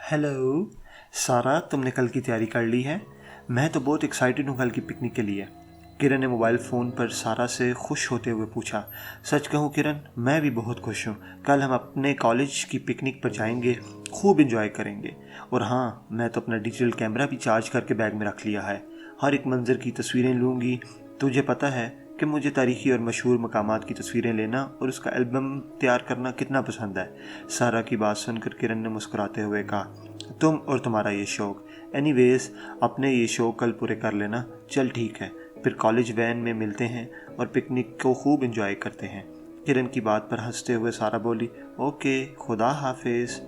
Hello सारा, तुमने कल की तैयारी कर ली है? मैं तो बहुत एक्साइटेड हूँ कल की पिकनिक के लिए। किरण ने मोबाइल फ़ोन पर सारा से खुश होते हुए पूछा। सच कहूँ किरण, मैं भी बहुत खुश हूँ। कल हम अपने कॉलेज की पिकनिक पर जाएंगे, खूब इंजॉय करेंगे। और हाँ, मैं तो अपना डिजिटल कैमरा भी चार्ज करके बैग में रख लिया है। हर एक मंज़र की तस्वीरें लूँगी। तुझे पता है कि मुझे तारीख़ी और मशहूर मकामात की तस्वीरें लेना और उसका एल्बम तैयार करना कितना पसंद है। सारा की बात सुनकर किरण ने मुस्कुराते हुए कहा, तुम और तुम्हारा ये शौक़, एनीवेज अपने ये शौक़ कल पूरे कर लेना। चल ठीक है, फिर कॉलेज वैन में मिलते हैं और पिकनिक को खूब एंजॉय करते हैं। किरण की बात पर हंसते हुए सारा बोली, ओके, खुदा हाफिज़।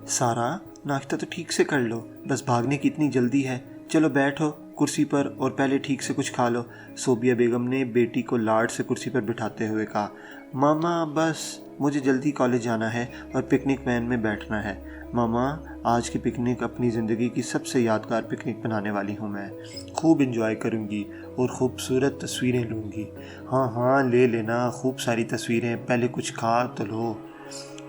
सारा, नाश्ता तो ठीक से कर लो, बस भागने की इतनी जल्दी है। चलो बैठो कुर्सी पर और पहले ठीक से कुछ खा लो। सोबिया बेगम ने बेटी को लाड से कुर्सी पर बिठाते हुए कहा। मामा बस, मुझे जल्दी कॉलेज जाना है और पिकनिक वैन में बैठना है। मामा, आज की पिकनिक अपनी ज़िंदगी की सबसे यादगार पिकनिक बनाने वाली हूँ मैं। खूब इंजॉय करूँगी और ख़ूबसूरत तस्वीरें लूँगी। हाँ हाँ, ले लेना खूब सारी तस्वीरें, पहले कुछ खा तो लो।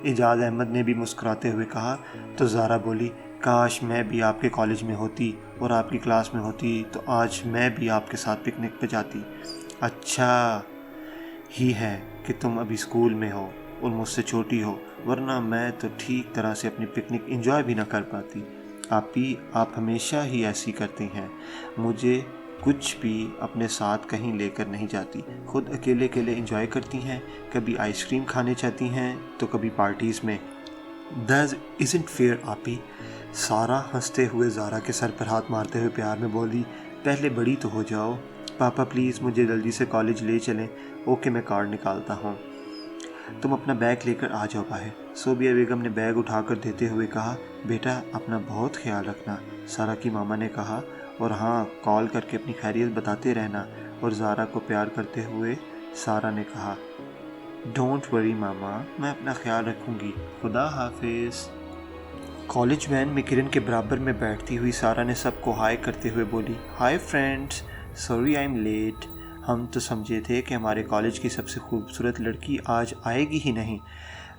एजाज़ अहमद ने भी मुस्कुराते हुए कहा। तो ज़ारा बोली, काश मैं भी आपके कॉलेज में होती और आपकी क्लास में होती, तो आज मैं भी आपके साथ पिकनिक पे जाती। अच्छा ही है कि तुम अभी स्कूल में हो और मुझसे छोटी हो, वरना मैं तो ठीक तरह से अपनी पिकनिक एंजॉय भी ना कर पाती। आप हमेशा ही ऐसी करती हैं, मुझे कुछ भी अपने साथ कहीं लेकर नहीं जाती। खुद अकेले अकेले एंजॉय करती हैं, कभी आइसक्रीम खाने चाहती हैं तो कभी पार्टीज़ में। दैट इज़न्ट फेयर आपी। सारा हंसते हुए ज़ारा के सर पर हाथ मारते हुए प्यार में बोली, पहले बड़ी तो हो जाओ। पापा प्लीज़ मुझे जल्दी से कॉलेज ले चलें। ओके, मैं कार्ड निकालता हूँ, तुम अपना बैग लेकर आ जाओ बाहर। सोबिया बेगम ने बैग उठाकर देते हुए कहा, बेटा अपना बहुत ख्याल रखना। सारा की मामा ने कहा, और हाँ, कॉल करके अपनी खैरियत बताते रहना। और ज़ारा को प्यार करते हुए सारा ने कहा, डोंट वरी मामा, मैं अपना ख्याल रखूँगी, खुदा हाफिज़। कॉलेज वैन में किरण के बराबर में बैठती हुई सारा ने सबको हाय करते हुए बोली, hi friends, sorry I am late. हम तो समझे थे कि हमारे कॉलेज की सबसे खूबसूरत लड़की आज आएगी ही नहीं।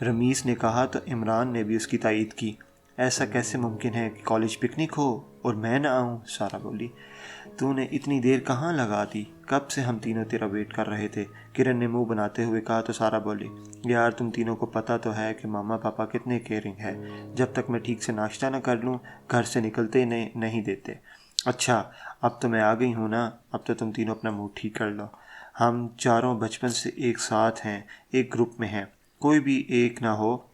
रमीज़ ने कहा तो इमरान ने भी उसकी तायीद की। ऐसा कैसे मुमकिन है कि कॉलेज पिकनिक हो और मैं ना आऊँ? सारा बोली, तूने इतनी देर कहाँ लगा दी, कब से हम तीनों तेरा वेट कर रहे थे। किरण ने मुंह बनाते हुए कहा तो सारा बोली, यार तुम तीनों को पता तो है कि मामा पापा कितने केयरिंग है। जब तक मैं ठीक से नाश्ता ना कर लूँ घर से निकलते नहीं देते। अच्छा, अब तो मैं आ गई हूँ ना, अब तो तुम तीनों अपना मूड ठीक कर लो। हम चारों बचपन से एक साथ हैं, एक ग्रुप में हैं, कोई भी एक ना हो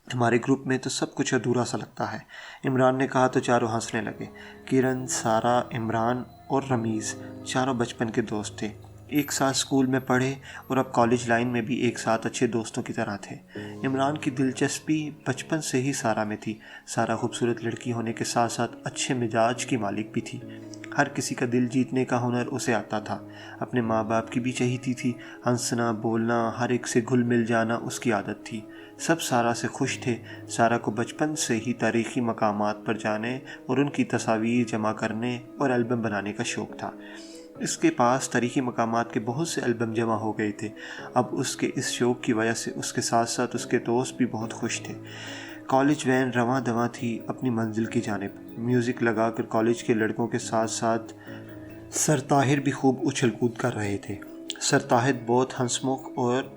हमारे ग्रुप में तो सब कुछ अधूरा सा लगता है। इमरान ने कहा तो चारों हंसने लगे। किरण, सारा, इमरान और रमीज़ चारों बचपन के दोस्त थे, एक साथ स्कूल में पढ़े और अब कॉलेज लाइन में भी एक साथ अच्छे दोस्तों की तरह थे। इमरान की दिलचस्पी बचपन से ही सारा में थी। सारा खूबसूरत लड़की होने के साथ साथ अच्छे मिजाज की मालिक भी थी। हर किसी का दिल जीतने का हुनर उसे आता था। अपने माँ बाप की भी चाहती थी। हंसना, बोलना, हर एक से घुल मिल जाना उसकी आदत थी। सब सारा से खुश थे। सारा को बचपन से ही तारीख़ी मकामात पर जाने और उनकी तस्वीर जमा करने और एल्बम बनाने का शौक़ था। इसके पास तारीख़ी मकामात के बहुत से एल्बम जमा हो गए थे। अब उसके इस शौक़ की वजह से उसके साथ साथ उसके दोस्त भी बहुत खुश थे। कॉलेज वैन रवां दवां थी अपनी मंजिल की जानिब। म्यूज़िक लगाकर कॉलेज के लड़कों के साथ साथ सर ताहिर भी खूब उछल कूद कर रहे थे। सर ताहिर बहुत हंसमुख और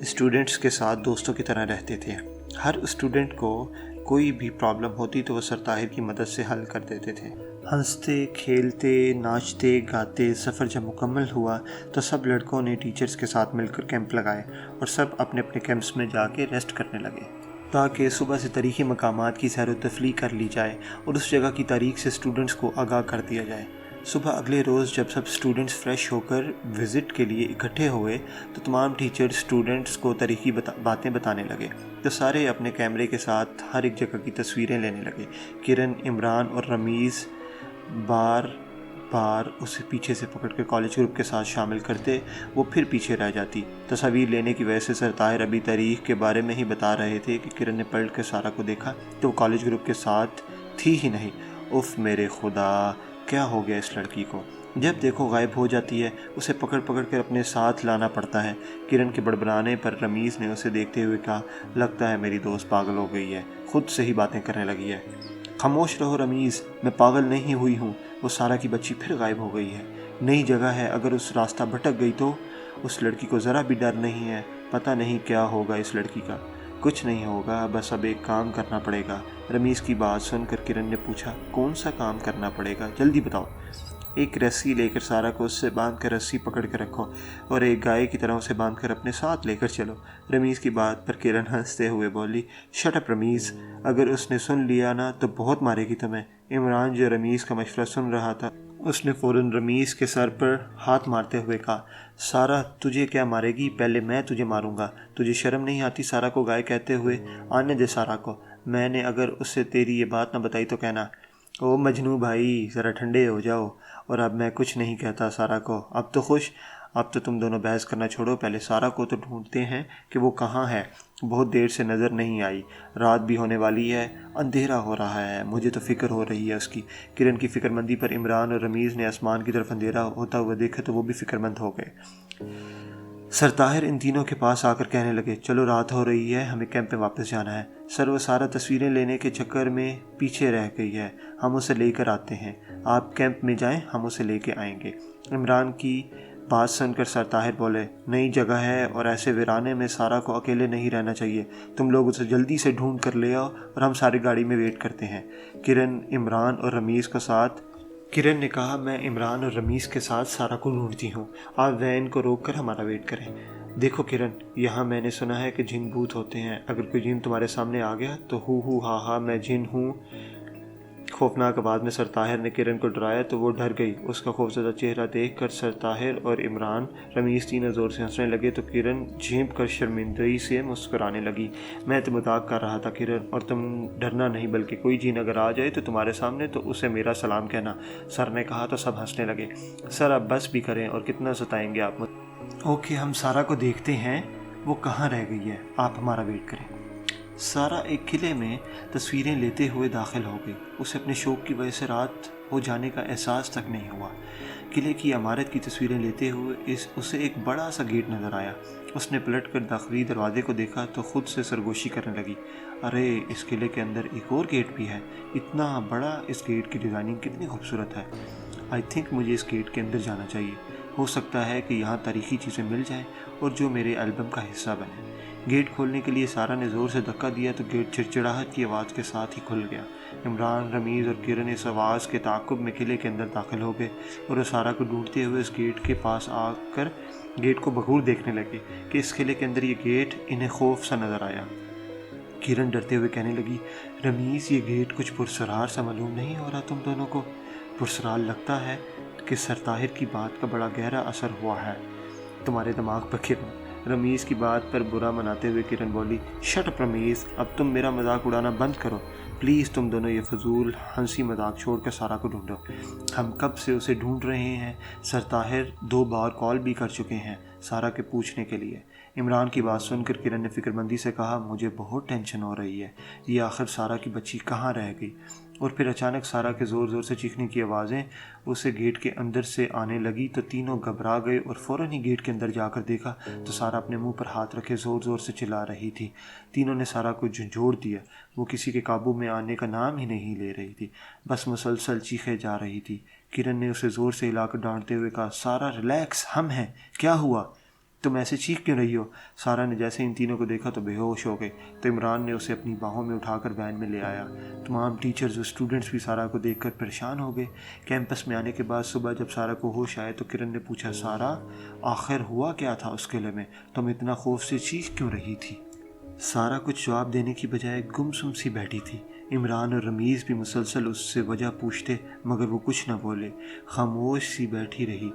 स्टूडेंट्स के साथ दोस्तों की तरह रहते थे। हर स्टूडेंट को कोई भी प्रॉब्लम होती तो वह सर ताहिर की मदद से हल कर देते थे। हंसते, खेलते, नाचते, गाते सफ़र जब मुकम्मल हुआ तो सब लड़कों ने टीचर्स के साथ मिलकर कैंप लगाए और सब अपने अपने कैंप्स में जाके रेस्ट करने लगे ताकि सुबह से तारीख़ी मकामात की सैर व तफरीह कर ली जाए और उस जगह की तारीख़ से स्टूडेंट्स को आगाह कर दिया जाए। सुबह अगले रोज़ जब सब स्टूडेंट्स फ्रेश होकर विज़िट के लिए इकट्ठे हुए तो तमाम टीचर स्टूडेंट्स को तारीख़ी बातें बताने लगे। तो सारे अपने कैमरे के साथ हर एक जगह की तस्वीरें लेने लगे। किरण, इमरान और रमीज़ बार बार उसे पीछे से पकड़ कर कॉलेज ग्रुप के साथ शामिल करते, वो फिर पीछे रह जाती। तस्वीर लेने की वजह से सर ताहिर अभी तारीख़ के बारे में ही बता रहे थे कि किरण ने पलट कर सारा को देखा तो वो कॉलेज ग्रुप के साथ थी ही नहीं। उफ़ मेरे खुदा, क्या हो गया इस लड़की को। جب دیکھو غائب ہو جاتی ہے، اسے پکڑ پکڑ کر اپنے ساتھ لانا پڑتا ہے۔ کرن کے بڑبڑانے پر رمیز نے اسے دیکھتے ہوئے کہا، لگتا ہے میری دوست پاگل ہو گئی ہے، خود سے ہی باتیں کرنے لگی ہے۔ خاموش رہو رمیز، میں پاگل نہیں ہوئی ہوں، وہ سارا کی بچی پھر غائب ہو گئی ہے، نئی جگہ ہے، اگر اس راستہ بھٹک گئی تو؟ اس لڑکی کو ذرا بھی ڈر نہیں ہے، پتہ نہیں کیا ہوگا اس لڑکی کا۔ کچھ نہیں ہوگا، بس اب ایک کام کرنا پڑے گا۔ رمیز کی بات سن کر کرن نے پوچھا، کون سا کام کرنا پڑے گا، جلدی بتاؤ۔ ایک رسی لے کر سارا کو اس سے باندھ کر رسی پکڑ کر رکھو اور ایک گائے کی طرح اسے باندھ کر اپنے ساتھ لے کر چلو۔ رمیز کی بات پر کرن ہنستے ہوئے بولی، شٹ اپ رمیز، اگر اس نے سن لیا نا تو بہت مارے گی تمہیں۔ عمران جو رمیز کا مشورہ سن رہا تھا، اس نے فوراً رمیز کے سر پر ہاتھ مارتے ہوئے کہا، سارا تجھے کیا مارے گی، پہلے میں تجھے ماروں گا۔ تجھے شرم نہیں آتی سارا کو گائے کہتے ہوئے؟ آنے دے سارا کو، میں نے اگر اس سے تیری یہ بات نہ بتائی تو کہنا۔ او مجنو بھائی، ذرا ٹھنڈے ہو جاؤ۔ اور اب میں کچھ نہیں کہتا سارا کو، اب تو خوش؟ اب تو تم دونوں بحث کرنا چھوڑو، پہلے سارا کو تو ڈھونڈتے ہیں کہ وہ کہاں ہے، بہت دیر سے نظر نہیں آئی، رات بھی ہونے والی ہے، اندھیرا ہو رہا ہے، مجھے تو فکر ہو رہی ہے اس کی۔ کرن کی فکر مندی پر عمران اور رمیز نے آسمان کی طرف اندھیرا ہوتا ہوا دیکھا تو وہ بھی فکر مند ہو گئے۔ سر طاہر ان تینوں کے پاس آ کر کہنے لگے، چلو رات ہو رہی ہے، ہمیں کیمپ میں واپس جانا ہے۔ سر وہ سارا تصویریں لینے کے چکر میں پیچھے رہ گئی ہے، ہم اسے لے کر آتے ہیں، آپ کیمپ میں جائیں، ہم اسے لے کے آئیں گے۔ عمران کی بات سن کر سر طاہر بولے، نئی جگہ ہے اور ایسے ویرانے میں سارا کو اکیلے نہیں رہنا چاہیے، تم لوگ اسے جلدی سے ڈھونڈ کر لے آؤ اور ہم ساری گاڑی میں ویٹ کرتے ہیں۔ کرن، عمران اور رمیز کو ساتھ کرن نے کہا، میں عمران اور رمیز کے ساتھ سارا کو ڈھونڈتی ہوں، آپ وین کو روک کر ہمارا ویٹ کریں۔ دیکھو کرن، یہاں میں نے سنا ہے کہ جن بھوت ہوتے ہیں، اگر کوئی جن تمہارے سامنے آ گیا تو ہو ہا ہا میں جن ہوں۔ خوفناک آواز میں سر طاہر نے کرن کو ڈرایا تو وہ ڈر گئی۔ اس کا خوفزدہ چہرہ دیکھ کر سر طاہر اور عمران رمیز تینوں زور سے ہنسنے لگے تو کرن جھینپ کر شرمندگی سے مسکرانے لگی۔ میں تو مذاق کر رہا تھا کرن، اور تم ڈرنا نہیں، بلکہ کوئی جن اگر آ جائے تو تمہارے سامنے تو اسے میرا سلام کہنا، سر نے کہا تو سب ہنسنے لگے۔ سر اب بس بھی کریں، اور کتنا ستائیں گے آپ؟ اوکے، ہم سارا کو دیکھتے ہیں، وہ کہاں رہ گئی ہے، آپ ہمارا ویٹ کریں۔ سارا ایک قلعے میں تصویریں لیتے ہوئے داخل ہو گئی، اسے اپنے شوق کی وجہ سے رات ہو جانے کا احساس تک نہیں ہوا۔ قلعے کی عمارت کی تصویریں لیتے ہوئے اسے ایک بڑا سا گیٹ نظر آیا۔ اس نے پلٹ کر داخلی دروازے کو دیکھا تو خود سے سرگوشی کرنے لگی، ارے اس قلعے کے اندر ایک اور گیٹ بھی ہے، اتنا بڑا، اس گیٹ کی ڈیزائننگ کتنی خوبصورت ہے۔ آئی تھنک مجھے اس گیٹ کے اندر جانا چاہیے، ہو سکتا ہے کہ یہاں تاریخی چیزیں مل جائیں اور جو میرے البم کا حصہ بنے۔ گیٹ کھولنے کے لیے سارا نے زور سے دھکا دیا تو گیٹ چڑچڑاہٹ کی آواز کے ساتھ ہی کھل گیا۔ عمران، رمیز اور کرن اس آواز کے تعاقب میں قلعے کے اندر داخل ہو گئے اور وہ سارا کو ڈھونڈتے ہوئے اس گیٹ کے پاس آ کر گیٹ کو بغور دیکھنے لگے کہ اس قلعے کے اندر یہ گیٹ انہیں خوف سا نظر آیا۔ کرن ڈرتے ہوئے کہنے لگی، رمیز یہ گیٹ کچھ پرسرار سا معلوم نہیں ہو رہا تم دونوں کو؟ پرسرار لگتا ہے کہ سر طاہر کی بات کا بڑا گہرا اثر ہوا ہے تمہارے دماغ پر کرن۔ رمیز کی بات پر برا مناتے ہوئے کرن بولی، شٹ اپ رمیز، اب تم میرا مذاق اڑانا بند کرو پلیز، تم دونوں یہ فضول ہنسی مذاق چھوڑ کر سارا کو ڈھونڈو، ہم کب سے اسے ڈھونڈ رہے ہیں، سر طاہر 2 بار کال بھی کر چکے ہیں سارا کے پوچھنے کے لیے۔ عمران کی بات سن کر کرن نے فکر مندی سے کہا، مجھے بہت ٹینشن ہو رہی ہے، یہ آخر سارا کی بچی کہاں رہ گئی؟ اور پھر اچانک سارا کے زور زور سے چیخنے کی آوازیں اسے گیٹ کے اندر سے آنے لگی تو تینوں گھبرا گئے اور فوراً ہی گیٹ کے اندر جا کر دیکھا تو سارا اپنے منہ پر ہاتھ رکھے زور زور سے چلا رہی تھی۔ تینوں نے سارا کو جھنجھوڑ دیا، وہ کسی کے قابو میں آنے کا نام ہی نہیں لے رہی تھی، بس مسلسل چیخے جا رہی تھی۔ کرن نے اسے زور سے ہلا کر ڈانٹتے ہوئے کہا، سارا ریلیکس، ہم ہیں، کیا ہوا، تم ایسے چیخ کیوں رہی ہو؟ سارا نے جیسے ان تینوں کو دیکھا تو بے ہوش ہو گئے تو عمران نے اسے اپنی باہوں میں اٹھا کر وین میں لے آیا۔ تمام ٹیچرز اور اسٹوڈنٹس بھی سارا کو دیکھ کر پریشان ہو گئے۔ کیمپس میں آنے کے بعد صبح جب سارا کو ہوش آئے تو کرن نے پوچھا، سارا آخر ہوا کیا تھا اس قلعے میں، تم اتنا خوف سے چیخ کیوں رہی تھی؟ سارا کچھ جواب دینے کی بجائے گمسم سی بیٹھی تھی۔ عمران اور رمیز بھی مسلسل اس سے وجہ پوچھتے مگر وہ کچھ نہ بولے، خاموش سی بیٹھی رہی۔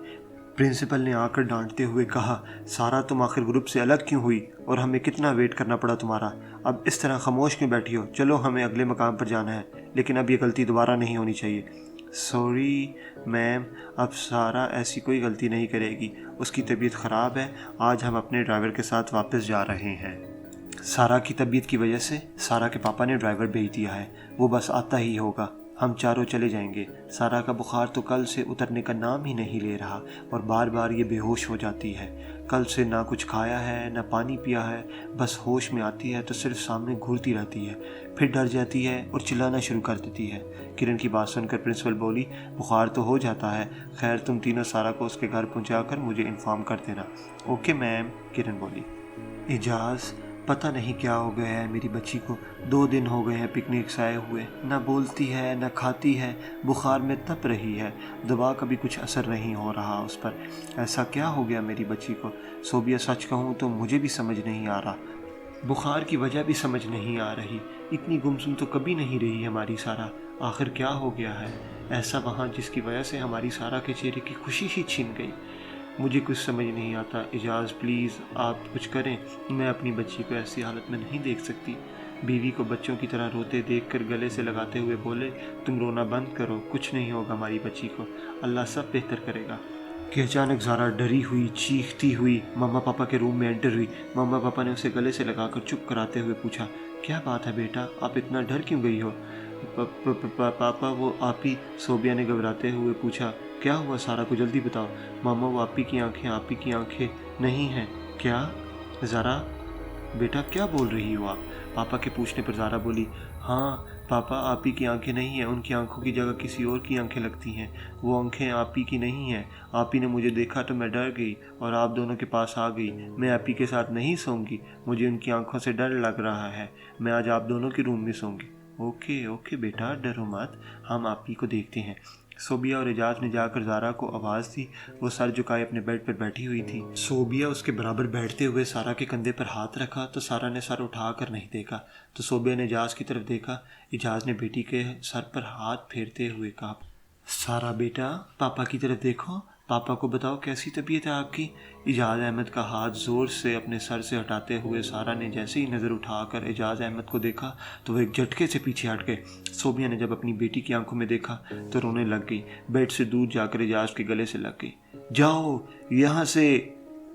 پرنسپل نے آ کر ڈانٹتے ہوئے کہا، سارا تم آخر گروپ سے الگ کیوں ہوئی اور ہمیں کتنا ویٹ کرنا پڑا تمہارا، اب اس طرح خاموش کیوں بیٹھی ہو؟ چلو ہمیں اگلے مقام پر جانا ہے، لیکن اب یہ غلطی دوبارہ نہیں ہونی چاہیے۔ سوری میم، اب سارا ایسی کوئی غلطی نہیں کرے گی، اس کی طبیعت خراب ہے، آج ہم اپنے ڈرائیور کے ساتھ واپس جا رہے ہیں۔ سارا کی طبیعت کی وجہ سے سارا کے پاپا نے ڈرائیور بھیج دیا ہے، وہ بس آتا ہی ہوگا، हम चारों चले जाएंगे। सारा का बुखार तो कल से उतरने का नाम ही नहीं ले रहा और बार बार ये बेहोश हो जाती है। कल से ना कुछ खाया है ना पानी पिया है, बस होश में आती है तो सिर्फ सामने घूरती रहती है, फिर डर जाती है और चिल्लाना शुरू कर देती है। किरण की बात सुनकर प्रिंसिपल बोली, बुखार तो हो जाता है, खैर तुम तीनों सारा को उसके घर पहुंचाकर मुझे इन्फॉर्म कर देना। ओके मैम, किरण बोली। एजाज, पता नहीं क्या हो गया है मेरी बच्ची को, 2 दिन हो गए हैं पिकनिक से आए हुए, ना बोलती है ना खाती है, बुखार में तप रही है, दवा का भी कुछ असर नहीं हो रहा उस पर। ऐसा क्या हो गया मेरी बच्ची को? सोबिया, सच कहूँ तो मुझे भी समझ नहीं आ रहा, बुखार की वजह भी समझ नहीं आ रही। इतनी गुमसुम तो कभी नहीं रही हमारी सारा, आखिर क्या हो गया है ऐसा वहाँ जिसकी वजह से हमारी सारा के चेहरे की खुशी ही छिन गई? मुझे कुछ समझ नहीं आता। एजाज प्लीज़ आप कुछ करें, मैं अपनी बच्ची को ऐसी हालत में नहीं देख सकती। बीवी को बच्चों की तरह रोते देखकर गले से लगाते हुए बोले, तुम रोना बंद करो, कुछ नहीं होगा हमारी बच्ची को, अल्लाह सब बेहतर करेगा। कि अचानक ज़ारा डरी हुई चीखती हुई मम्मा पापा के रूम में एंटर हुई। मम्मा पापा ने उसे गले से लगाकर चुप कराते हुए पूछा, क्या बात है बेटा, आप इतना डर क्यों गई हो? पापा वो आप ही, सोबिया ने घबराते हुए पूछा। क्या हुआ सारा को, जल्दी बताओ। मामा वो आप ही की आंखें नहीं हैं। क्या? ज़ारा बेटा क्या बोल रही हो आप? पापा के पूछने पर ज़ारा बोली, हाँ पापा आप ही की आंखें नहीं हैं, उनकी आंखों की जगह किसी और की आंखें लगती हैं, वो आंखें आप ही की नहीं हैं। आप ही ने मुझे देखा तो मैं डर गई और आप दोनों के पास आ गई। मैं आप ही के साथ नहीं सोऊंगी, मुझे उनकी आंखों से डर लग रहा है, मैं आज आप दोनों के रूम में सोऊंगी। ओके ओके बेटा डरो मत, हम आप ही को देखते हैं। सोबिया और एजाज ने जाकर ज़ारा को आवाज़ दी। वो सर झुकाए अपने बेड पर बैठी हुई थी। सोबिया उसके बराबर बैठते हुए सारा के कंधे पर हाथ रखा तो सारा ने सर उठाकर नहीं देखा। तो सोबिया ने एजाज की तरफ देखा। एजाज ने बेटी के सर पर हाथ फेरते हुए कहा, सारा बेटा पापा की तरफ देखो, पापा को बताओ कैसी तबीयत है आपकी। एजाज अहमद का हाथ ज़ोर से अपने सर से हटाते हुए सारा ने जैसे ही नज़र उठाकर एजाज अहमद को देखा तो वह एक झटके से पीछे हट गए। सोबिया ने जब अपनी बेटी की आंखों में देखा तो रोने लग गई, बेड से दूर जाकर एजाज के गले से लग गई। जाओ यहाँ से,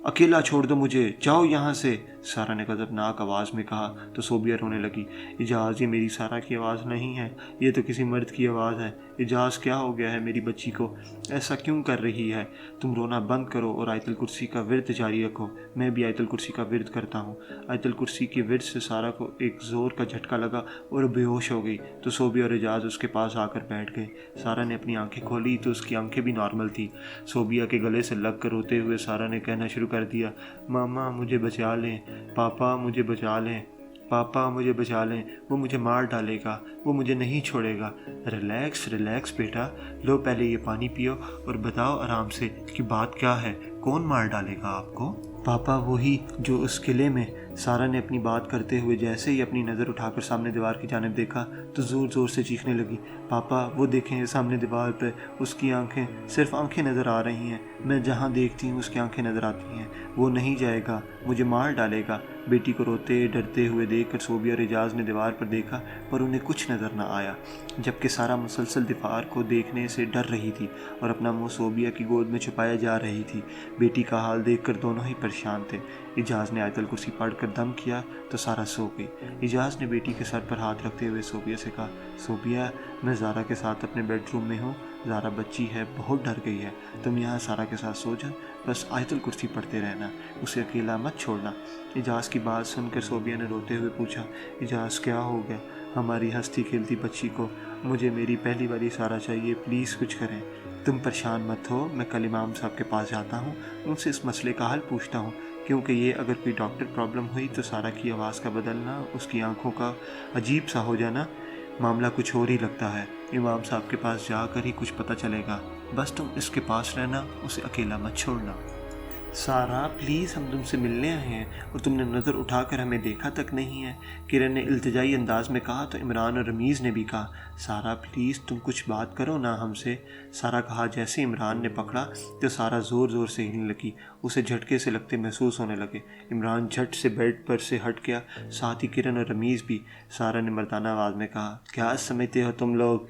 अकेला छोड़ दो मुझे, जाओ यहाँ से, सारा ने गज़बनाक आवाज़ में कहा। तो सोबिया रोने लगी। एजाज ये मेरी सारा की आवाज़ नहीं है, ये तो किसी मर्द की आवाज़ है। एजाज क्या हो गया है मेरी बच्ची को, ऐसा क्यों कर रही है? तुम रोना बंद करो और आयतुल कुर्सी का विर्द जारी रखो। मैं भी आयतुल कुर्सी का विर्द करता हूँ। आयतुल कुर्सी के विर्द से सारा को एक ज़ोर का झटका लगा और बेहोश हो गई। तो सोबिया और एजाज उसके पास आकर बैठ गए। सारा ने अपनी आंखें खोली तो उसकी आंखें भी नॉर्मल थी। सोबिया के गले से लग कर रोते हुए सारा ने कहना शुरू कर दिया, मामा मुझे बचा लें, पापा मुझे बचा लें, पापा मुझे बचा लें, वो मुझे मार डालेगा, वो मुझे नहीं छोड़ेगा। रिलैक्स रिलैक्स बेटा, लो पहले ये पानी पियो और बताओ आराम से कि बात क्या है, कौन मार डालेगा आपको? पापा वही जो उस किले में। सारा ने अपनी बात करते हुए जैसे ही अपनी नज़र उठाकर सामने दीवार की जानिब देखा तो ज़ोर ज़ोर से चीखने लगी, पापा वो देखें सामने दीवार पे, उसकी आंखें, सिर्फ आंखें नज़र आ रही हैं, मैं जहाँ देखती हूँ उसकी आंखें नज़र आती हैं, वो नहीं जाएगा, मुझे मार डालेगा। बेटी को रोते डरते हुए देखकर सोबिया और एजाज ने दीवार पर देखा पर उन्हें कुछ नज़र न आया, जबकि सारा मुसलसल दीवार को देखने से डर रही थी और अपना मुंह सोबिया की गोद में छुपाया जा रही थी। बेटी का हाल देखकर दोनों ही परेशान थे। एजाज ने आयतुल कुर्सी पढ़कर दम किया तो सारा सो गई। एजाज ने बेटी के सर पर हाथ रखते हुए सोबिया से कहा, सोबिया मैं ज़ारा के साथ अपने बेडरूम में हूँ, ज़ारा बच्ची है, बहुत डर गई है, तुम यहाँ सारा के साथ सो जा, बस आयतुल कुर्सी पढ़ते रहना, उसे अकेला मत छोड़ना। एजाज की बात सुनकर सोबिया ने रोते हुए पूछा, एजाज क्या हो गया हमारी हंसती खेलती बच्ची को? मुझे मेरी पहली वाली सारा चाहिए, प्लीज़ कुछ करें। तुम परेशान मत हो, मैं कल इमाम साहब के पास जाता हूँ, उनसे इस मसले का हल पूछता हूँ, क्योंकि ये अगर कोई डॉक्टर प्रॉब्लम हुई तो सारा की आवाज़ का बदलना, उसकी आंखों का अजीब सा हो जाना, मामला कुछ और ही लगता है। इमाम साहब के पास जाकर ही कुछ पता चलेगा, बस तुम इसके पास रहना, उसे अकेला मत छोड़ना। सारा प्लीज़ हम तुमसे मिलने आए हैं और तुमने नज़र उठाकर हमें देखा तक नहीं है, किरण ने इल्तिजाई अंदाज में कहा तो इमरान और रमीज़ ने भी कहा, सारा प्लीज़ तुम कुछ बात करो ना हमसे। सारा कहा। जैसे इमरान ने पकड़ा तो सारा ज़ोर ज़ोर से हिलने लगी, उसे झटके से लगते महसूस होने लगे। इमरान झट से बेड पर से हट गया, साथ ही किरण और रमीज़ भी। सारा ने मर्दाना आवाज़ में कहा, क्या समझते हो तुम लोग,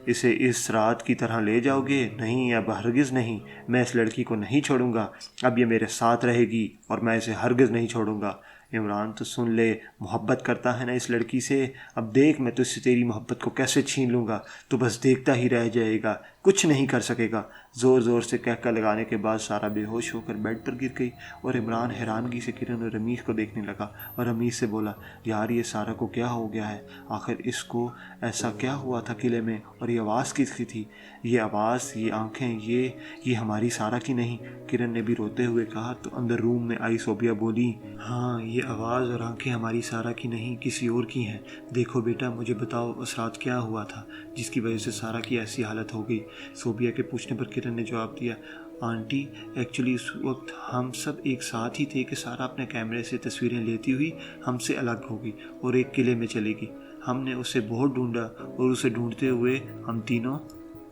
इसे इस रात की तरह ले जाओगे? नहीं, अब हरगिज़ नहीं, मैं इस लड़की को नहीं छोड़ूंगा, अब ये मेरे साथ रहेगी और मैं इसे हरगिज़ नहीं छोड़ूंगा। عمران تو سن لے، محبت کرتا ہے نا اس لڑکی سے، اب دیکھ میں تجھ سے تیری محبت کو کیسے چھین لوں گا، تو بس دیکھتا ہی رہ جائے گا، کچھ نہیں کر سکے گا۔ زور زور سے کہکا لگانے کے بعد سارا بے ہوش ہو کر بیڈ پر گر گئی اور عمران حیرانگی سے کرن اور رمیز کو دیکھنے لگا اور رمیز سے بولا، یار یہ سارا کو کیا ہو گیا ہے؟ آخر اس کو ایسا کیا ہوا تھا قلعے میں؟ اور یہ آواز کس کی تھی؟ یہ آواز، یہ آنکھیں، یہ ہماری سارا کی نہیں؟ کرن نے بھی روتے ہوئے کہا تو اندر روم میں آئی صوبیہ بولی، ہاں یہ آواز اور آنکھیں ہماری سارا کی نہیں، کسی اور کی ہیں۔ دیکھو بیٹا، مجھے بتاؤ اس رات کیا ہوا تھا جس کی وجہ سے سارا کی ایسی حالت ہو گئی؟ صوبیہ کے پوچھنے پر کرن نے جواب دیا، آنٹی ایکچولی اس وقت ہم سب ایک ساتھ ہی تھے کہ سارا اپنے کیمرے سے تصویریں لیتی ہوئی ہم سے الگ ہو گئی اور ایک قلعے میں چلے گئی۔ ہم نے اسے بہت ڈھونڈا اور اسے ڈھونڈتے ہوئے ہم تینوں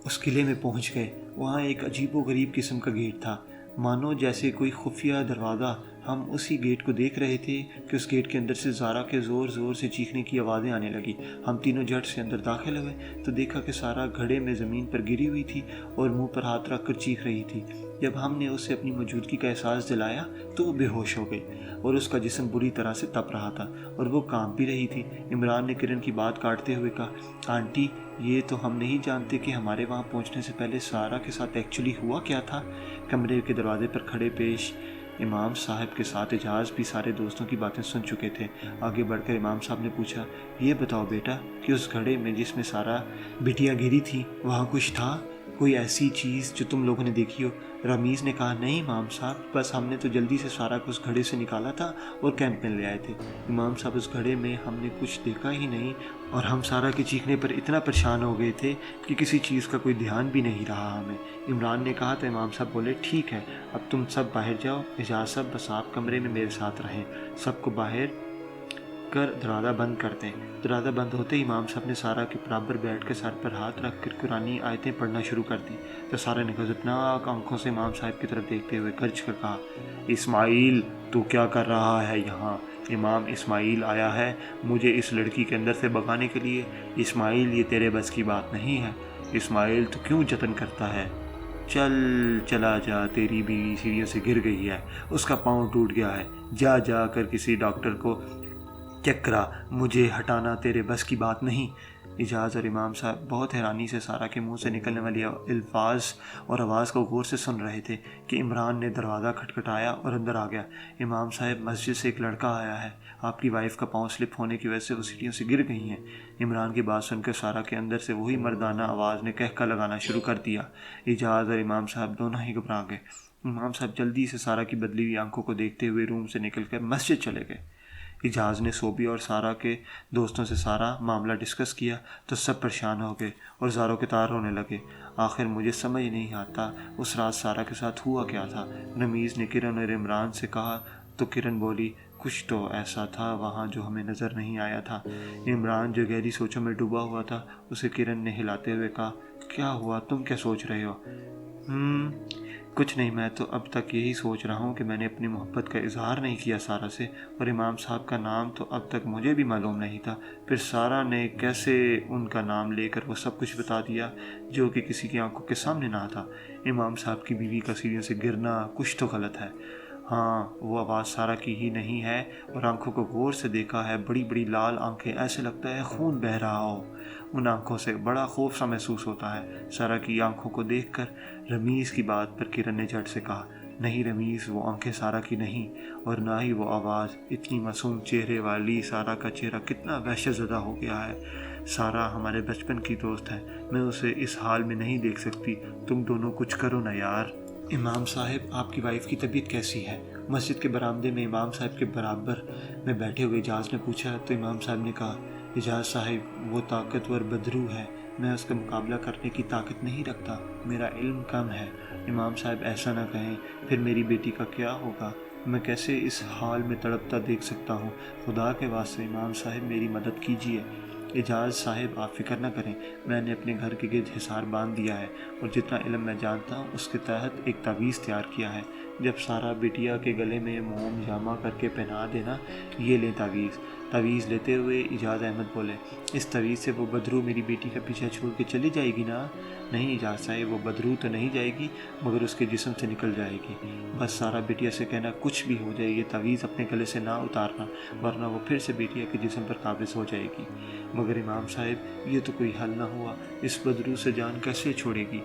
اس قلعے میں پہنچ گئے۔ وہاں ایک عجیب و غریب قسم کا گیٹ تھا، مانو جیسے کوئی خفیہ دروازہ۔ ہم اسی گیٹ کو دیکھ رہے تھے کہ اس گیٹ کے اندر سے زارا کے زور زور سے چیخنے کی آوازیں آنے لگی۔ ہم تینوں جھٹ سے اندر داخل ہوئے تو دیکھا کہ سارا گھڑے میں زمین پر گری ہوئی تھی اور منہ پر ہاتھ رکھ کر چیخ رہی تھی۔ جب ہم نے اسے اپنی موجودگی کا احساس دلایا تو وہ بے ہوش ہو گئی اور اس کا جسم بری طرح سے تپ رہا تھا اور وہ کانپ بھی رہی تھی۔ عمران نے کرن کی بات کاٹتے ہوئے کہا، آنٹی یہ تو ہم نہیں جانتے کہ ہمارے وہاں پہنچنے سے پہلے سارا کے ساتھ ایکچولی ہوا کیا تھا۔ کمرے کے دروازے پر کھڑے پیش امام صاحب کے ساتھ اجاز بھی سارے دوستوں کی باتیں سن چکے تھے۔ آگے بڑھ کر امام صاحب نے پوچھا، یہ بتاؤ بیٹا کہ اس گھڑے میں جس میں سارا بٹیا گری تھی وہاں کچھ تھا، کوئی ایسی چیز جو تم لوگوں نے دیکھی ہو؟ رمیز نے کہا، نہیں امام صاحب، بس ہم نے تو جلدی سے سارا کو اس گھڑے سے نکالا تھا اور کیمپ میں لے آئے تھے۔ امام صاحب، اس گھڑے میں ہم نے کچھ دیکھا ہی نہیں اور ہم سارا کے چیخنے پر اتنا پریشان ہو گئے تھے کہ کسی چیز کا کوئی دھیان بھی نہیں رہا ہمیں۔ عمران نے کہا تو امام صاحب بولے، ٹھیک ہے اب تم سب باہر جاؤ، اجازت صاحب بس آپ کمرے میں میرے ساتھ رہیں۔ سب کو باہر کر دروازہ بند کر دیں۔ دروازہ بند ہوتے ہی امام صاحب نے سارا کے برابر بیٹھ کے سر پر ہاتھ رکھ کر قرآنی آیتیں پڑھنا شروع کر دی تو سارا نے غضبناک آنکھوں سے امام صاحب کی طرف دیکھتے ہوئے گرج کر کہا، اسماعیل تو کیا کر رہا ہے یہاں؟ امام اسماعیل آیا ہے مجھے اس لڑکی کے اندر سے بھگانے کے لیے۔ اسماعیل یہ تیرے بس کی بات نہیں ہے۔ اسماعیل تو کیوں جتن کرتا ہے؟ چلا جا، تیری بیوی سیڑھیوں سے گر گئی ہے، اس کا پاؤں ٹوٹ گیا ہے، جا کر کسی ڈاکٹر کو چیک کرا، مجھے ہٹانا تیرے بس کی بات نہیں۔ اجاز اور امام صاحب بہت حیرانی سے سارا کے منہ سے نکلنے والی الفاظ اور آواز کو غور سے سن رہے تھے کہ عمران نے دروازہ کھٹکھٹایا اور اندر آ گیا۔ امام صاحب، مسجد سے ایک لڑکا آیا ہے، آپ کی وائف کا پاؤں سلپ ہونے کی وجہ سے وہ سیڑھیوں سے گر گئی ہیں۔ عمران کی بات سن کر سارا کے اندر سے وہی مردانہ آواز نے کہکا لگانا شروع کر دیا۔ اجاز اور امام صاحب دونوں ہی گھبرا گئے۔ امام صاحب جلدی سے سارا کی بدلی ہوئی آنکھوں کو دیکھتے ہوئے روم سے نکل کر مسجد چلے گئے۔ اجاز نے صوبی اور سارا کے دوستوں سے سارا معاملہ ڈسکس کیا تو سب پریشان ہو گئے اور زاروں کے تار ہونے لگے۔ آخر مجھے سمجھ نہیں آتا اس رات سارا کے ساتھ ہوا کیا تھا۔ رمیز نے کرن اور عمران سے کہا تو کرن بولی، کچھ تو ایسا تھا وہاں جو ہمیں نظر نہیں آیا تھا۔ عمران جو گہری سوچوں میں ڈوبا ہوا تھا اسے کرن نے ہلاتے ہوئے کہا، کیا ہوا؟ تم کیا سوچ رہے ہو؟ کچھ نہیں، میں تو اب تک یہی سوچ رہا ہوں کہ میں نے اپنی محبت کا اظہار نہیں کیا سارا سے، اور امام صاحب کا نام تو اب تک مجھے بھی معلوم نہیں تھا، پھر سارا نے کیسے ان کا نام لے کر وہ سب کچھ بتا دیا جو کہ کسی کی آنکھوں کے سامنے نہ تھا۔ امام صاحب کی بیوی کا سیڑھیوں سے گرنا کچھ تو غلط ہے۔ ہاں وہ آواز سارا کی ہی نہیں ہے، اور آنکھوں کو غور سے دیکھا ہے، بڑی بڑی لال آنکھیں، ایسے لگتا ہے خون بہہ رہا ہو ان آنکھوں سے، بڑا خوف سا محسوس ہوتا ہے۔ سارا کی آنکھوں کو دیکھ کر رمیز کی بات پر کرن نے جھٹ سے کہا، نہیں رمیز، وہ آنکھیں سارا کی نہیں، اور نہ ہی وہ آواز۔ اتنی معصوم چہرے والی سارا کا چہرہ کتنا وحشت زدہ ہو گیا ہے۔ سارا ہمارے بچپن کی دوست ہے، میں اسے اس حال میں نہیں دیکھ سکتی، تم دونوں کچھ کرو نا یار۔ امام صاحب، آپ کی وائف کی طبیعت کیسی ہے؟ مسجد کے برآمدے میں امام صاحب کے برابر میں بیٹھے ہوئے اجاز نے پوچھا تو امام صاحب نے کہا، اجاز صاحب وہ طاقتور بدرو ہے، میں اس کا مقابلہ کرنے کی طاقت نہیں رکھتا، میرا علم کم ہے۔ امام صاحب ایسا نہ کہیں، پھر میری بیٹی کا کیا ہوگا؟ میں کیسے اس حال میں تڑپتا دیکھ سکتا ہوں؟ خدا کے واسطے امام صاحب میری مدد کیجیے۔ اجاز صاحب آپ فکر نہ کریں، میں نے اپنے گھر کے گرد حصار باندھ دیا ہے اور جتنا علم میں جانتا ہوں اس کے تحت ایک تعویذ تیار کیا ہے۔ جب سارا بٹیا کے گلے میں موم جامع کر کے پہنا دینا، یہ لیں تعویذ، तावीज़ लेते हुए एजाज़ अहमद बोले, इस तावीज़ से वो बदरू मेरी बेटी का पीछा छोड़ के चली जाएगी ना? नहीं एजाज साहब, वो बदरू तो नहीं जाएगी मगर उसके जिस्म से निकल जाएगी। बस सारा बिटिया से कहना कुछ भी हो जाए ये तावीज़ अपने गले से ना उतारना, वरना वो फिर से बिटिया के जिस्म पर काबिज़ हो जाएगी। मगर इमाम साहब, ये तो कोई हल ना हुआ, इस बदरू से जान कैसे छोड़ेगी?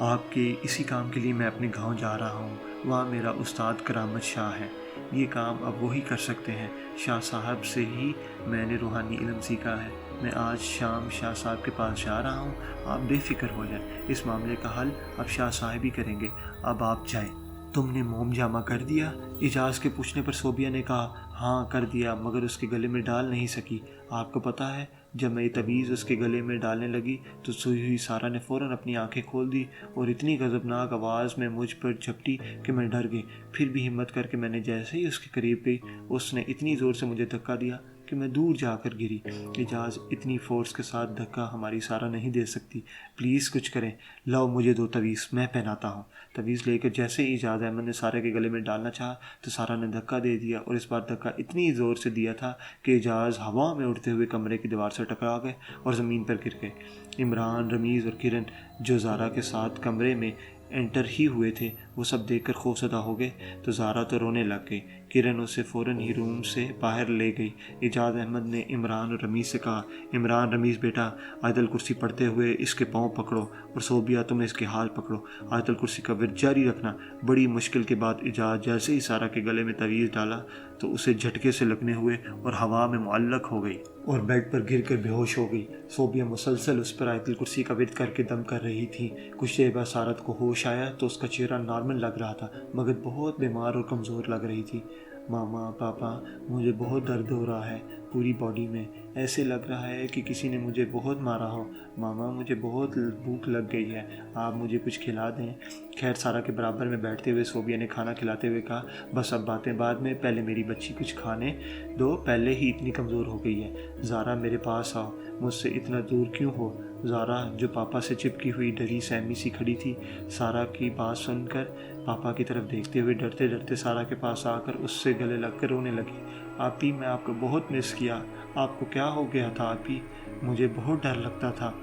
आपके इसी काम के लिए मैं अपने गांव जा रहा हूँ, वहाँ मेरा उस्ताद करामत शाह है, ये काम अब वही कर सकते हैं। शाह साहब से ही मैंने रूहानी इल्म सीखा है। मैं आज शाम शाह साहब के पास जा रहा हूँ, आप बेफिक्र हो जाएं, इस मामले का हल अब शाह साहब ही करेंगे, अब आप जाएं। तुमने मोम जामा कर दिया? एजाज के पूछने पर सोबिया ने कहा, हाँ कर दिया, मगर उसके गले में डाल नहीं सकी। आपको पता है, जब मैं ये तवीज़ उसके गले में डालने लगी तो सोई हुई सारा ने फ़ौरन अपनी आंखें खोल दी और इतनी गज़बनाक आवाज़ में मुझ पर झपटी कि मैं डर गई। फिर भी हिम्मत करके मैंने जैसे ही उसके करीब गई, उसने इतनी ज़ोर से मुझे धक्का दिया कि मैं दूर जाकर गिरी। एजाज, इतनी फ़ोर्स के साथ धक्का हमारी सारा नहीं दे सकती, प्लीज़ कुछ करें। लाओ मुझे दो तवीज़, मैं पहनाता हूँ। तवीज़ लेकर जैसे ही एजाज अहमद ने सारा के गले में डालना चाहा तो सारा ने धक्का दे दिया, और इस बार धक्का इतनी ज़ोर से दिया था कि एजाज हवा में उड़ते हुए कमरे की दीवार से टकरा गए और ज़मीन पर गिर गए। इमरान, रमीज़ और किरण, जो ज़ारा के साथ कमरे में एंटर ही हुए थे, वो सब देखकर खौफजदा हो गए तो ज़ारा तो रोने लग गई। किरण उसे फ़ौरन ही रूम से बाहर ले गई। एजाज अहमद ने इमरान और रमीज़ से कहा, इमरान, रमीज़ बेटा, आयतल कुर्सी पढ़ते हुए इसके पाँव पकड़ो, और सोबिया तुम इसके हाथ पकड़ो, आयतल कुर्सी का विर्द जारी रखना। बड़ी मुश्किल के बाद एजाज जैसे ही सारा के गले में तवीज़ डाला तो उसे झटके से लगने हुए और हवा में मुअल्लक हो गई और बेड पर गिर कर बेहोश हो गई। सोबिया मुसलसल उस पर आयतल कुर्सी का विर्द करके दम कर रही थी। कुछ देर बाद सारत को होश आया तो उसका चेहरा नॉर्मल लग रहा था, मगर बहुत बीमार और कमज़ोर लग रही थी। मामा, पापा, मुझे बहुत दर्द हो रहा है पूरी बॉडी में, ऐसे लग रहा है कि किसी ने मुझे बहुत मारा हो। मामा, मुझे बहुत भूख लग गई है, आप मुझे कुछ खिला दें। खैर, सारा के बराबर में बैठते हुए सोबिया ने खाना खिलाते हुए कहा, बस अब बातें बाद में, पहले मेरी बच्ची कुछ खाने दो, पहले ही इतनी कमज़ोर हो गई है। ज़ारा, मेरे पास आओ, मुझसे इतना दूर क्यों हो? ज़ारा, जो पापा से चिपकी हुई डरी सहमी सी खड़ी थी, सारा की बात सुनकर पापा की तरफ देखते हुए डरते डरते सारा के पास आकर उससे गले लगकर रोने लगी। आपी, मैं आपको बहुत मिस किया, आपको क्या हो गया था आपी? मुझे बहुत डर लगता था,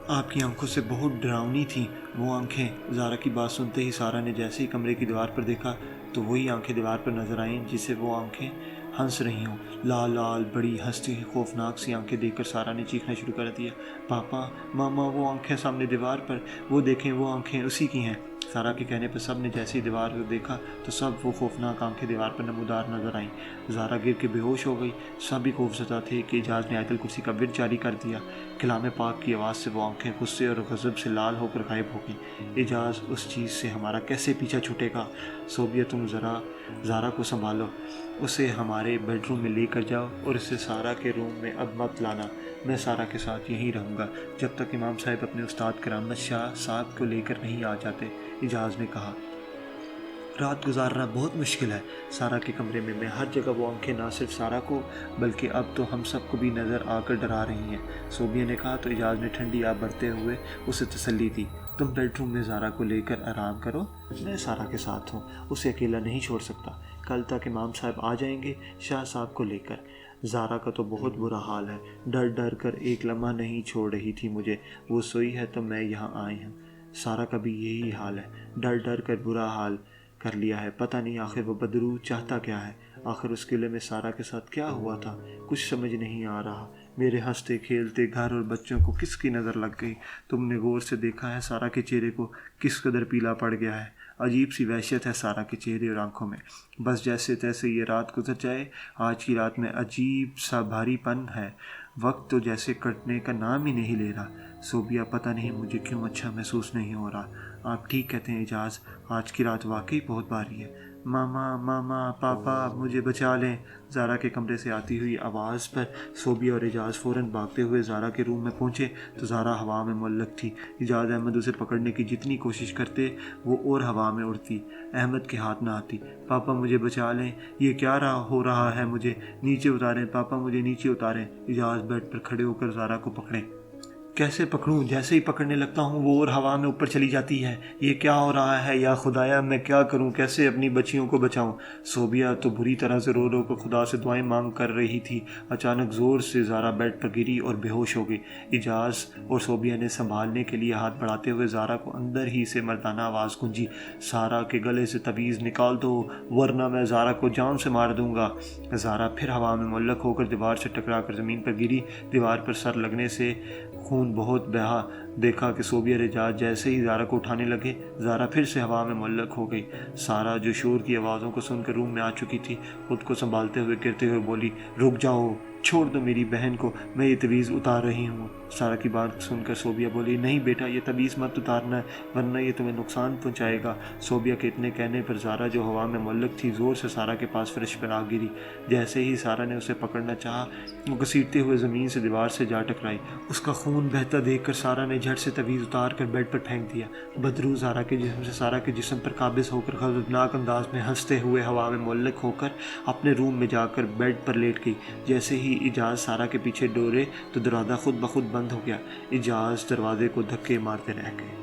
आपकी आंखों से बहुत डरावनी थी वो आंखें। ज़ारा की बात सुनते ही सारा ने जैसे ही कमरे की दीवार पर देखा तो वही आंखें दीवार पर नजर आईं जिससे वो आंखें हंस रही हों। लाल लाल बड़ी हंसती खौफनाक सी आंखें देखकर सारा ने चीखना शुरू कर दिया, पापा, मामा, वो आंखें सामने दीवार पर, वो देखें, वो आंखें उसी की हैं। सारा के कहने पर सब ने जैसे ही दीवार को देखा तो सब वो खौफनाक आंखें दीवार पर नमूदार नजर आईं। ज़ारा गिर के बेहोश हो गई। सभी खौफज़दा थे कि एजाज ने आयतल कुर्सी का विर्द जारी कर दिया। कलाम पाक की आवाज़ से वो आंखें गुस्से और गज़ब से लाल होकर गायब हो गईं। एजाज, उस चीज़ से हमारा कैसे पीछा छूटेगा? सोबिया, तुम ज़रा ज़ारा को संभालो, उसे हमारे बेडरूम में लेकर जाओ और इसे सारा के रूम में अब मत लाना। मैं सारा के साथ यहीं रहूँगा जब तक इमाम साहब अपने उस्ताद करामत शाह साहब को लेकर नहीं आ जाते, एजाज ने कहा। रात गुजारना बहुत मुश्किल है सारा के कमरे में। मैं हर जगह वो आंखें ना सिर्फ सारा को बल्कि अब तो हम सबको भी नज़र आकर डरा रही हैं, सोबिया ने कहा। तो एजाज ने ठंडी आब भरते हुए उसे तसल्ली दी, तुम बेडरूम में ज़ारा को लेकर आराम करो, मैं सारा के साथ हूँ, उसे अकेला नहीं छोड़ सकता। कल तक इमाम साहब आ जाएंगे शाह साहब को लेकर। ज़ारा का तो बहुत बुरा हाल है, डर डर कर एक लम्हा नहीं छोड़ रही थी मुझे, वो सोई है तो मैं यहाँ आई हूँ। सारा का भी यही हाल है, डर डर कर बुरा हाल कर लिया है। पता नहीं आखिर वो बदरू चाहता क्या है, आखिर उस किले में सारा के साथ क्या हुआ था, कुछ समझ नहीं आ रहा। मेरे हंसते खेलते घर और बच्चों को किसकी नज़र लग गई? तुमने गौर से देखा है सारा के चेहरे को किस कदर पीला पड़ गया है? अजीब सी वहशत है सारा के चेहरे और आंखों में। बस जैसे तैसे ये रात गुजर जाए। आज की रात में अजीब सा भारीपन है, वक्त तो जैसे कटने का नाम ही नहीं ले रहा। सोबिया, पता नहीं मुझे क्यों अच्छा महसूस नहीं हो रहा। आप ठीक कहते हैं एजाज, आज की रात वाकई बहुत भारी है। मामा, मामा, पापा, मुझे बचा लें। ज़ारा के कमरे से आती हुई आवाज़ पर सोबिया और एजाज फ़ौरन भागते हुए ज़ारा के रूम में पहुँचे तो ज़ारा हवा में मुअल्लक थी। एजाज अहमद उसे पकड़ने की जितनी कोशिश करते वो और हवा में उड़ती, अहमद के हाथ ना आती। पापा, मुझे बचा लें, ये क्या हो रहा है, मुझे नीचे उतारें, पापा मुझे नीचे उतारें। एजाज बेड पर खड़े होकर ज़ारा को पकड़ें। कैसे पकड़ूं? जैसे ही पकड़ने लगता हूँ वो और हवा में ऊपर चली जाती है। ये क्या हो रहा है? या खुदाया, मैं क्या करूँ? कैसे अपनी बच्चियों को बचाऊं? सोबिया तो बुरी तरह से रो रो कर खुदा से दुआएं मांग कर रही थी। अचानक ज़ोर से ज़ारा बेड पर गिरी और बेहोश हो गई। इजाज़ और सोबिया ने संभालने के लिए हाथ बढ़ाते हुए ज़ारा को अंदर ही से मर्दाना आवाज़ गूंजी, सारा के गले से तवीज़ निकाल दो वरना मैं ज़ारा को जान से मार दूंगा। ज़ारा फिर हवा में मुल्लक होकर दीवार से टकरा कर ज़मीन पर गिरी। दीवार पर सर लगने से खून बहुत बहा। देखा कि सोबिया और इजाज़ जैसे ही ज़ारा को उठाने लगे, ज़ारा फिर से हवा में मुल्लक हो गई। सारा जो शोर की आवाज़ों को सुनकर रूम में आ चुकी थी, खुद को संभालते हुए गिरते हुए बोली, रुक जाओ, छोड़ दो मेरी बहन को, मैं ये तवीज़ उतार रही हूँ। सारा की बात सुनकर सोबिया बोली, नहीं बेटा, ये तवीज़ मत उतारना है वरना ये तुम्हें नुकसान पहुँचाएगा। सोबिया के इतने कहने पर ज़ारा जो हवा में मुल्लक थी ज़ोर से सारा के पास फर्श पर आ गिरी। जैसे ही सारा ने उसे पकड़ना चाहा, वो घसीटते हुए ज़मीन से दीवार से जा टकराई। उसका खून बहता देखकर सारा ने झट से तवीज़ उतार कर बेड पर फेंक दिया। बदरू ज़ारा के जिस्म से सारा के जिस्म पर काबिज़ होकर खौफनाक अंदाज में हंसते हुए हवा में मुल्लक होकर अपने रूम में जाकर बेड पर लेट गई। जैसे ही इजाज़ सारा के पीछे डोरे तो दरवाज़ा खुद ब खुद बंद हो गया। इजाज़ दरवाजे को धक्के मारते रह गए।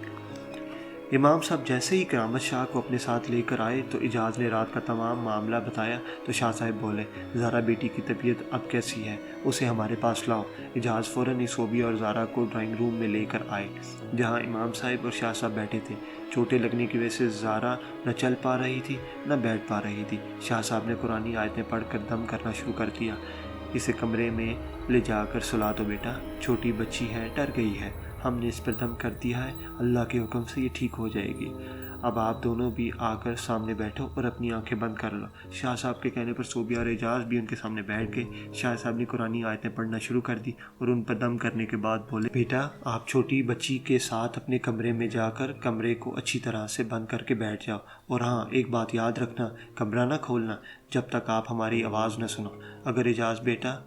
इमाम साहब जैसे ही करामत शाह को अपने साथ लेकर आए तो इजाज़ ने रात का तमाम मामला बताया तो शाह साहब बोले, ज़ारा बेटी की तबीयत अब कैसी है? उसे हमारे पास लाओ। इजाज़ फ़ौरन ही सोबिया और ज़ारा को ड्राइंग रूम में लेकर आए जहाँ इमाम साहब और शाह साहब बैठे थे। चोटें लगने की वजह से ज़ारा न चल पा रही थी न बैठ पा रही थी। शाह साहब ने कुरानी आयतें पढ़कर दम करना शुरू कर दिया। इसे कमरे में ले जाकर सुला दो बेटा, छोटी बच्ची है, डर गई है, हमने इस पर दम कर दिया है, अल्लाह के हुक्म से ये ठीक हो जाएगी। अब आप दोनों भी आकर सामने बैठो और अपनी आंखें बंद कर लो। शाह साहब के कहने पर सोबिया और इजाज़ भी उनके सामने बैठ गए। शाह साहब ने कुरानी आयतें पढ़ना शुरू कर दी और उन पर दम करने के बाद बोले, बेटा आप छोटी बच्ची के साथ अपने कमरे में जाकर कमरे को अच्छी तरह से बंद करके बैठ जाओ। और हाँ, एक बात याद रखना, कमरा ना खोलना जब तक आप हमारी आवाज़ न सुनो। अगर इजाज़ बेटा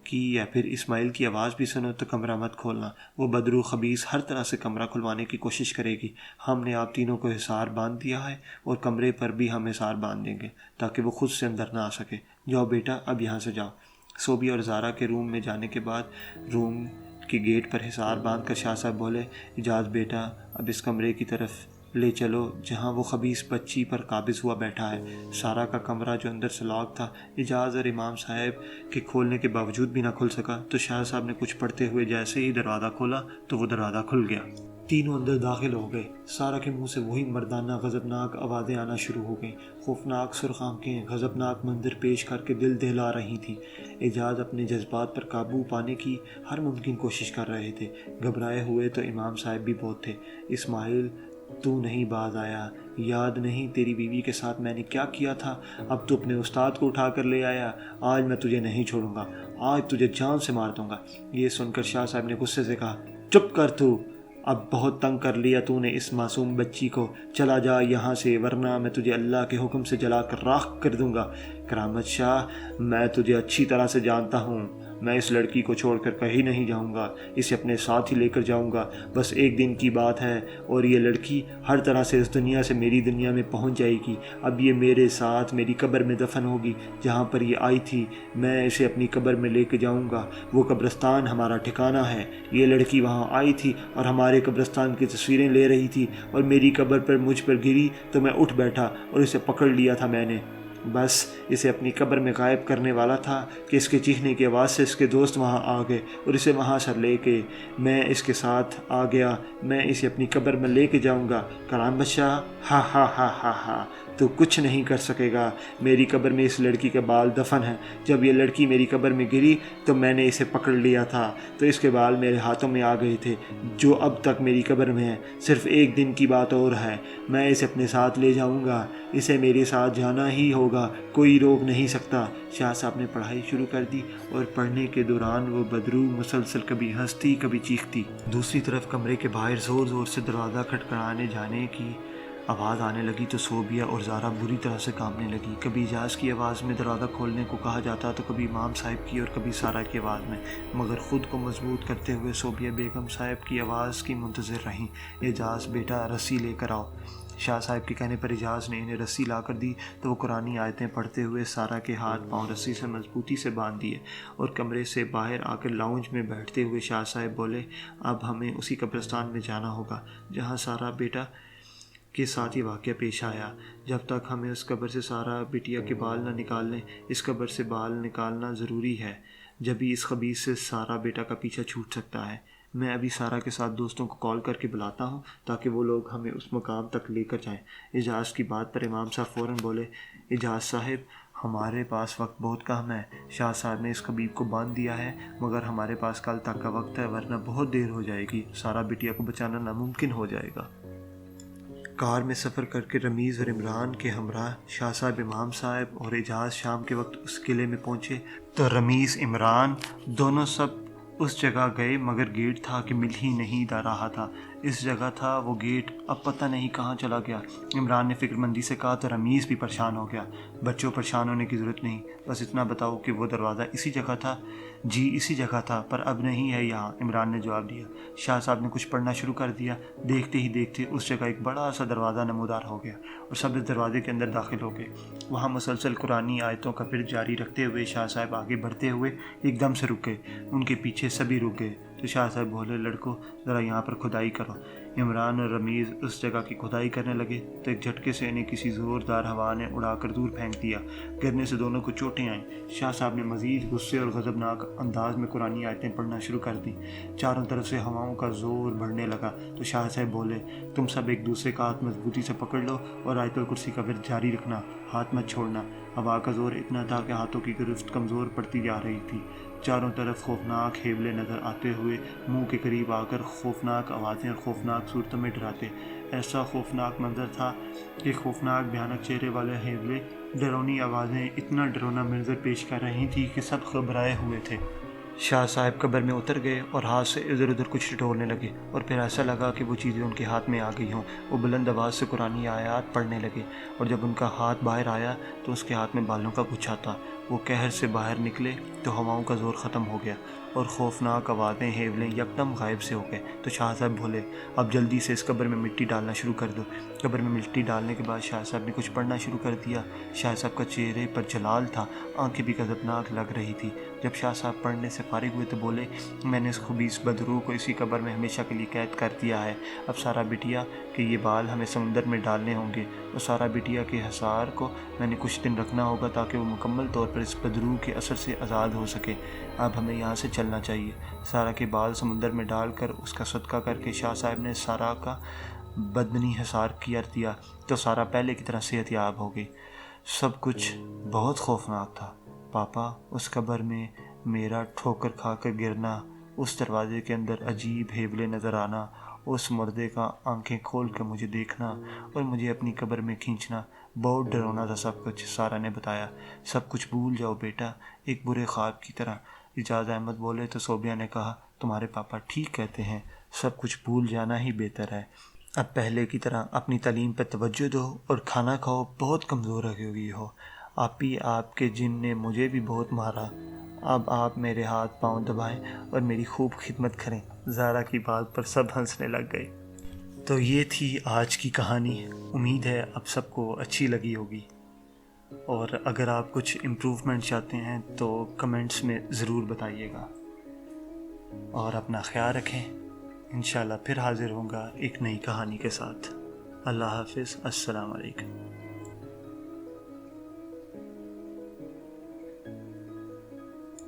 की या फिर इस्माइल की आवाज़ भी सुनो तो कमरा मत खोलना। वो बदरू खबीस हर तरह से कमरा खुलवाने की कोशिश करेगी। हमने आप तीनों को हिसार बांध दिया है और कमरे पर भी हम हिसार बांध देंगे ताकि वो खुद से अंदर ना आ सके। जाओ बेटा, अब यहाँ से जाओ। सोबिया और ज़ारा के रूम में जाने के बाद रूम के गेट पर हिसार बांध कर शाह साहब बोले, इजाज़ बेटा अब इस कमरे की तरफ ले चलो जहाँ वो खबीस बच्ची पर काबिज़ हुआ बैठा है। सारा का कमरा जो अंदर से लॉक था, इजाज़ और इमाम साहब के खोलने के बावजूद भी ना खुल सका। तो शाह साहब ने कुछ पढ़ते हुए जैसे ही दरवाज़ा खोला तो वो दरवाज़ा खुल गया। तीनों अंदर दाखिल हो गए। सारा के मुंह से वही मर्दाना गज़बनाक आवाज़ें आना शुरू हो गईं। खौफनाक सुर्ख आंखें गज़बनाक मंजर पेश करके दिल दहला रही थीं। इजाज़ अपने जज्बात पर काबू पाने की हर मुमकिन कोशिश कर रहे थे। घबराए हुए तो इमाम साहब भी बहुत थे। इस्माइल, तू नहीं बाज आया, याद नहीं तेरी बीवी के साथ मैंने क्या किया था? अब तू अपने उस्ताद को उठा कर ले आया। आज मैं तुझे नहीं छोड़ूंगा, आज तुझे जान से मार दूंगा। ये सुनकर शाह साहब ने गुस्से से कहा, चुप कर तू, अब बहुत तंग कर लिया तूने इस मासूम बच्ची को, चला जा यहाँ से वरना मैं तुझे अल्लाह के हुक्म से जला कर राख कर दूंगा। करामत शाह, मैं तुझे अच्छी तरह से जानता हूँ, मैं इस लड़की को छोड़कर कहीं नहीं जाऊंगा, इसे अपने साथ ही लेकर जाऊंगा। बस एक दिन की बात है और ये लड़की हर तरह से इस दुनिया से मेरी दुनिया में पहुंच जाएगी। अब ये मेरे साथ मेरी कब्र में दफन होगी जहां पर ये आई थी। मैं इसे अपनी कब्र में लेकर जाऊंगा। वो कब्रिस्तान हमारा ठिकाना है। ये लड़की वहां आई थी और हमारे कब्रिस्तान की तस्वीरें ले रही थी और मेरी कब्र पर मुझ पर गिरी तो मैं उठ बैठा और इसे पकड़ लिया था मैंने। बस इसे अपनी कब्र में गायब करने वाला था कि इसके चीखने की आवाज़ से इसके दोस्त वहाँ आ गए और इसे वहाँ से लेके मैं इसके साथ आ गया। मैं इसे अपनी कब्र में लेके जाऊँगा। करामत शाह, हा हा हा हा हा, तो कुछ नहीं कर सकेगा। मेरी कब्र में इस लड़की के बाल दफन हैं। जब ये लड़की मेरी कब्र में गिरी तो मैंने इसे पकड़ लिया था तो इसके बाल मेरे हाथों में आ गए थे जो अब तक मेरी कब्र में है। सिर्फ एक दिन की बात और है, मैं इसे अपने साथ ले जाऊंगा। इसे मेरे साथ जाना ही होगा, कोई रोक नहीं सकता। शाह साहब ने पढ़ाई शुरू कर दी और पढ़ने के दौरान वो बदरू मुसलसल कभी हंसती कभी चीखती। दूसरी तरफ कमरे के बाहर ज़ोर ज़ोर से दरवाज़ा खटखटाने जाने की आवाज़ आने लगी तो सोबिया और ज़ारा बुरी तरह से कांपने लगी। कभी इजाज़ की आवाज़ में दरवाज़ा खोलने को कहा जाता तो कभी इमाम साहब की और कभी सारा की आवाज़ में, मगर ख़ुद को मजबूत करते हुए सोबिया बेगम साहब की आवाज़ की मुंतज़िर रहीं। इजाज़ बेटा रस्सी लेकर आओ। شاہ صاحب کے کہنے پر اجاز نے انہیں رسی لا کر دی تو وہ قرآنی آیتیں پڑھتے ہوئے سارا کے ہاتھ پاؤں رسی سے مضبوطی سے باندھ دیے اور کمرے سے باہر آ کر لاؤنج میں بیٹھتے ہوئے شاہ صاحب بولے، اب ہمیں اسی قبرستان میں جانا ہوگا جہاں سارا بیٹا کے ساتھ یہ واقعہ پیش آیا۔ جب تک ہمیں اس قبر سے سارا بیٹیا کے بال نہ نکال لیں، اس قبر سے بال نکالنا ضروری ہے، جبھی اس خبیث سے سارا بیٹا کا پیچھا چھوٹ سکتا ہے۔ میں ابھی سارا کے ساتھ دوستوں کو کال کر کے بلاتا ہوں تاکہ وہ لوگ ہمیں اس مقام تک لے کر جائیں۔ اجاز کی بات پر امام صاحب فوراً بولے، اجاز صاحب ہمارے پاس وقت بہت کم ہے، شاہ صاحب نے اس خبیب کو باندھ دیا ہے مگر ہمارے پاس کل تک کا وقت ہے ورنہ بہت دیر ہو جائے گی، سارا بیٹیا کو بچانا ناممکن ہو جائے گا۔ کار میں سفر کر کے رمیز اور عمران کے ہمراہ شاہ صاحب، امام صاحب اور اجاز شام کے وقت اس قلعے میں پہنچے تو رمیز عمران دونوں سب اس جگہ گئے مگر گیٹ تھا کہ مل ہی نہیں رہا تھا۔ اس جگہ تھا وہ گیٹ، اب پتہ نہیں کہاں چلا گیا۔ عمران نے فکر مندی سے کہا تو رمیز بھی پریشان ہو گیا۔ بچوں پریشان ہونے کی ضرورت نہیں، بس اتنا بتاؤ کہ وہ دروازہ اسی جگہ تھا؟ جی اسی جگہ تھا پر اب نہیں ہے یہاں، عمران نے جواب دیا۔ شاہ صاحب نے کچھ پڑھنا شروع کر دیا، دیکھتے ہی دیکھتے اس جگہ ایک بڑا سا دروازہ نمودار ہو گیا اور سب اس دروازے کے اندر داخل ہو گئے۔ وہاں مسلسل قرآنی آیتوں کا پھر جاری رکھتے ہوئے شاہ صاحب آگے بڑھتے ہوئے ایک دم سے رک گئے، ان کے پیچھے سبھی رک گئے تو شاہ صاحب بولے، لڑکو ذرا یہاں پر کھدائی کرو۔ عمران اور رمیز اس جگہ کی کھدائی کرنے لگے تو ایک جھٹکے سے انہیں کسی زوردار ہوا نے اڑا کر دور پھینک دیا۔ گرنے سے دونوں کو چوٹیں آئیں۔ شاہ صاحب نے مزید غصے اور غضبناک انداز میں قرآنی آیتیں پڑھنا شروع کر دیں۔ چاروں طرف سے ہواؤں کا زور بڑھنے لگا تو شاہ صاحب بولے، تم سب ایک دوسرے کا ہاتھ مضبوطی سے پکڑ لو اور آیت الکرسی کا ورد جاری رکھنا، ہاتھ مت چھوڑنا۔ ہوا کا زور اتنا تھا کہ ہاتھوں کی گرفت کمزور پڑتی جا رہی تھی۔ چاروں طرف خوفناک ہیولے نظر آتے ہوئے منہ کے قریب آ کر خوفناک آوازیں اور خوفناک صورتوں میں ڈراتے۔ ایسا خوفناک منظر تھا کہ خوفناک بھیانک چہرے والے ہیولے، ڈرونی آوازیں اتنا ڈرونا منظر پیش کر رہی تھی کہ سب گھبرائے ہوئے تھے۔ شاہ صاحب قبر میں اتر گئے اور ہاتھ سے ادھر ادھر کچھ ٹٹولنے لگے اور پھر ایسا لگا کہ وہ چیزیں ان کے ہاتھ میں آ گئی ہوں۔ وہ بلند آواز سے قرآنی آیات پڑھنے لگے اور جب ان کا ہاتھ باہر آیا تو اس کے ہاتھ میں بالوں کا گچھا تھا۔ وہ قہر سے باہر نکلے تو ہواؤں کا زور ختم ہو گیا اور خوفناک آوازیں ہیولیں یکدم غائب سے ہو گئے تو شاہ صاحب بولے، اب جلدی سے اس قبر میں مٹی ڈالنا شروع کر دو۔ قبر میں مٹی ڈالنے کے بعد شاہ صاحب نے کچھ پڑھنا شروع کر دیا۔ شاہ صاحب کا چہرے پر جلال تھا، آنکھیں بھی غضبناک لگ رہی تھی۔ جب شاہ صاحب پڑھنے سے فارغ ہوئے تو بولے، میں نے اس خبیث بدروح کو اسی قبر میں ہمیشہ کے لیے قید کر دیا ہے۔ اب سارا بٹیا کہ یہ بال ہمیں سمندر میں ڈالنے ہوں گے اور سارا بٹیا کے حصار کو میں نے کچھ دن رکھنا ہوگا تاکہ وہ مکمل طور پر اس بدروح کے اثر سے آزاد ہو سکے۔ اب ہمیں یہاں سے چلنا چاہیے۔ سارا کے بال سمندر میں ڈال کر اس کا صدقہ کر کے شاہ صاحب نے سارا کا بدنی حصار کیا دیا تو سارا پہلے کی طرح صحت یاب ہو گئی۔ سب کچھ بہت خوفناک تھا۔ پاپا، اس قبر میں میرا ٹھوکر کھا کر گرنا، اس دروازے کے اندر عجیب ہیولے نظر آنا، اس مردے کا آنکھیں کھول کر مجھے دیکھنا اور مجھے اپنی قبر میں کھینچنا، بہت ڈراؤنا تھا سب کچھ، سارا نے بتایا۔ سب کچھ بھول جاؤ بیٹا، ایک برے خواب کی طرح۔ اجاز احمد بولے تو صوبیہ نے کہا، تمہارے پاپا ٹھیک کہتے ہیں، سب کچھ بھول جانا ہی بہتر ہے۔ اب پہلے کی طرح اپنی تعلیم پر توجہ دو اور کھانا کھاؤ، بہت کمزور ہو گئی ہو۔ آپ کے جن نے مجھے بھی بہت مارا، اب آپ میرے ہاتھ پاؤں دبائیں اور میری خوب خدمت کریں۔ زارا کی بات پر سب ہنسنے لگ گئے۔ تو یہ تھی آج کی کہانی، امید ہے اب سب کو اچھی لگی ہوگی، اور اگر آپ کچھ امپروومنٹ چاہتے ہیں تو کمنٹس میں ضرور بتائیے گا، اور اپنا خیال رکھیں۔ انشاءاللہ پھر حاضر ہوں گا ایک نئی کہانی کے ساتھ۔ اللہ حافظ، السلام علیکم۔